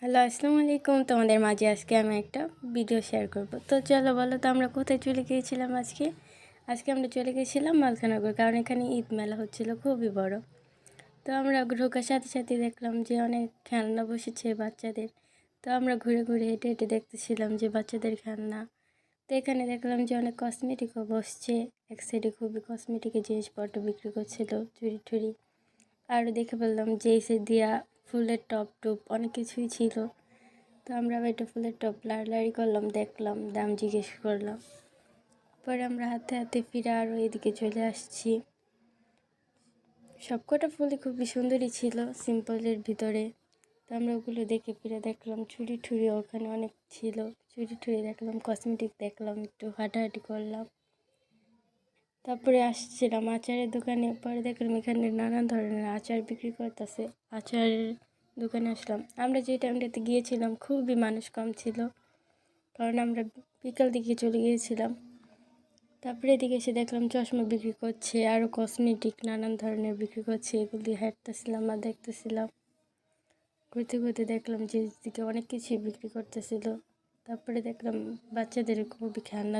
Hello, আসসালামু আলাইকুম। তোমাদের মাঝে আজকে আমি একটা ভিডিও শেয়ার করব। তো চলো বলো তো আমরা কোথায় চলে গিয়েছিলাম আজকে। আমরা চলে গিয়েছিলাম মালখানগর, কারণ এখানে ঈদ মেলা হচ্ছিল খুবই বড়। তো আমরা ঢোকার সাথে সাথে দেখলাম যে অনেক খেলনা বসেছে বাচ্চাদের। তো আমরা ঘুরে ঘুরে হেঁটে হেঁটে দেখতেছিলাম যে বাচ্চাদের খেলনা। তো এখানে দেখলাম যে অনেক কসমেটিকও বসছে। এক সাইডে খুবই কসমেটিকের জিনিসপত্র বিক্রি করছিল, চুড়ি টুড়ি। আরও দেখে বললাম যে এসে দিয়া ফুলের টপ টপ অনেক কিছুই ছিল। তো আমরা আবার একটা ফুলের টপ লাড়ালাড়ি করলাম, দেখলাম, দাম জিজ্ঞেস করলাম। পরে আমরা হাতে হাতে ফিরে আরও এদিকে চলে আসছি। সবকটা ফুলই খুবই সুন্দরই ছিল সিম্পলের ভিতরে। তো আমরা ওগুলো দেখে ফিরে দেখলাম চুড়ি ঠুড়ি ওখানে অনেক ছিল। চুড়ি ঠুড়ি দেখলাম, কসমেটিক দেখলাম, একটু হাঁটাহাঁটি করলাম। তারপরে আসছিলাম আচারের দোকানে। পরে দেখলাম এখানে নানান ধরনের আচার বিক্রি করতেছে। আচারের দোকানে আসলাম। আমরা যে টাইমটাতে গিয়েছিলাম খুবই মানুষ কম ছিল, কারণ আমরা বিকাল দিকে চলে গিয়েছিলাম। তারপরে এদিকে এসে দেখলাম চশমা বিক্রি করছে, আরও কসমেটিক নানান ধরনের বিক্রি করছে। এগুলো দিয়ে হাঁটতেছিলাম আর দেখতেছিলাম। ঘুরতে ঘুরতে দেখলাম যে এদিকে অনেক কিছুই বিক্রি করতেছিল। তারপরে দেখলাম বাচ্চাদের খুবই খেলনা